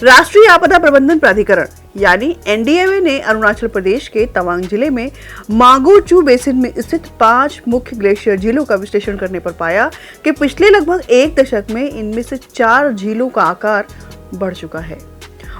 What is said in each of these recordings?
राष्ट्रीय आपदा प्रबंधन प्राधिकरण यानी एनडीएमए ने अरुणाचल प्रदेश के तवांग जिले में मागो चू बेसिन में स्थित 5 मुख्य ग्लेशियर झीलों का विश्लेषण करने पर पाया कि पिछले लगभग 1 दशक में इनमें से 4 झीलों का आकार बढ़ चुका है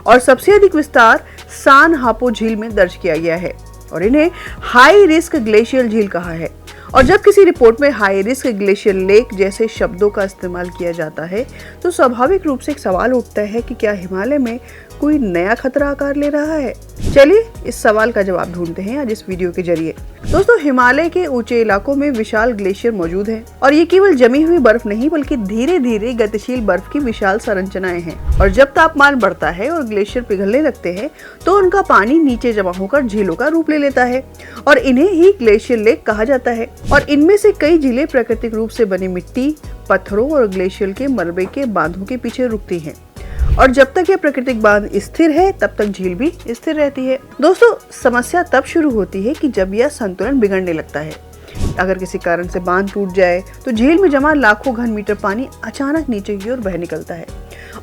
और सबसे अधिक विस्तार सान हापो झील में दर्ज किया गया है और इन्हें हाई रिस्क ग्लेशियर झील कहा है। और जब किसी रिपोर्ट में हाई रिस्क ग्लेशियर लेक जैसे शब्दों का इस्तेमाल किया जाता है तो स्वाभाविक रूप से एक सवाल उठता है कि क्या हिमालय में कोई नया खतरा आकार ले रहा है। चलिए इस सवाल का जवाब ढूंढते हैं आज इस वीडियो के जरिए। दोस्तों, हिमालय के ऊंचे इलाकों में विशाल ग्लेशियर मौजूद हैं और ये केवल जमी हुई बर्फ नहीं बल्कि धीरे धीरे गतिशील बर्फ की विशाल संरचनाएं हैं। और जब तापमान बढ़ता है और ग्लेशियर पिघलने लगते हैं तो उनका पानी नीचे जमा होकर झीलों का रूप ले लेता है और इन्हें ही ग्लेशियर लेक कहा जाता है। और इनमें से कई झीलें प्राकृतिक रूप से बनी मिट्टी, पत्थरों और ग्लेशियर के मलबे के बांधों के पीछे रुकती हैं। और जब तक यह प्राकृतिक बांध स्थिर है तब तक झील भी स्थिर रहती है। दोस्तों, समस्या तब शुरू होती है कि जब यह संतुलन बिगड़ने लगता है। अगर किसी कारण से बांध टूट जाए तो झील में जमा लाखों घन मीटर पानी अचानक नीचे की ओर बह निकलता है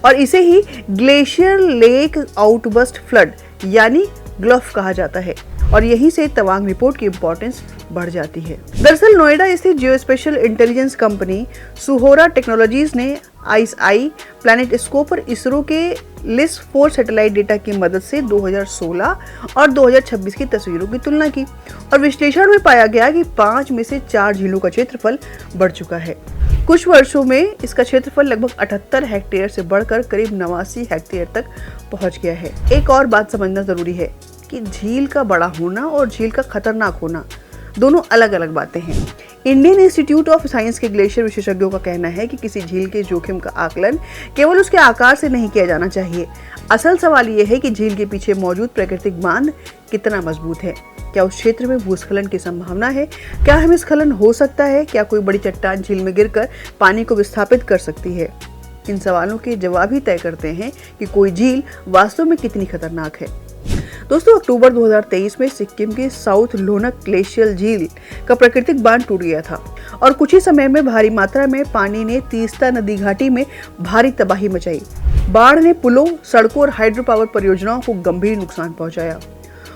और इसे ही ग्लेशियर लेक आउटबर्स्ट फ्लड यानी ग्लफ कहा जाता है। और यहीं से तवांग रिपोर्ट की इम्पोर्टेंस बढ़ जाती है। दरअसल नोएडा स्थित जियोस्पेशियल इंटेलिजेंस कंपनी सुहोरा टेक्नोलॉजीज ने आईएसआई प्लैनेटस्कोप पर इसरो के लिस-4 सैटेलाइट डेटा की मदद से 2016 और 2026 की तस्वीरों की तुलना की और विश्लेषण में पाया गया कि 5 में से 4 झीलों का क्षेत्रफल बढ़ चुका है। कुछ वर्षों में इसका क्षेत्रफल लगभग 78 हेक्टेयर से बढ़कर करीब 89 हेक्टेयर तक पहुंच गया है। एक और बात समझना जरूरी है कि झील का बड़ा होना और झील का खतरनाक होना दोनों अलग अलग बातें हैं। इंडियन इंस्टीट्यूट ऑफ साइंस के ग्लेशियर विशेषज्ञों का कहना है कि किसी झील के जोखिम का आकलन केवल उसके आकार से नहीं किया जाना चाहिए। असल सवाल यह है कि झील के पीछे मौजूद प्राकृतिक बांध कितना मजबूत है। क्या उस क्षेत्र में भूस्खलन की संभावना है? क्या हिमस्खलन हो सकता है? क्या कोई बड़ी चट्टान झील में गिरकर पानी को विस्थापित कर सकती है? इन सवालों के जवाब ही तय करते हैं कि कोई झील वास्तव में कितनी खतरनाक है। दोस्तों, अक्टूबर 2023 में सिक्किम के साउथ लोनक ग्लेशियर झील का प्राकृतिक बांध टूट गया था और कुछ ही समय में भारी मात्रा में पानी ने तीस्ता नदी घाटी में भारी तबाही मचाई। बाढ़ ने पुलों, सड़कों और हाइड्रो पावर परियोजनाओं को गंभीर नुकसान पहुंचाया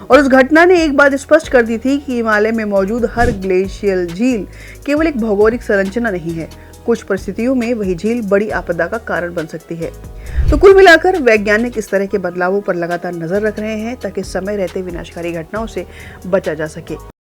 और उस घटना ने एक बात स्पष्ट कर दी थी कि हिमालय में मौजूद हर ग्लेशियर झील केवल एक भौगोलिक संरचना नहीं है। कुछ परिस्थितियों में वही झील बड़ी आपदा का कारण बन सकती है। तो कुल मिलाकर वैज्ञानिक इस तरह के बदलावों पर लगातार नजर रख रहे हैं ताकि समय रहते विनाशकारी घटनाओं से बचा जा सके।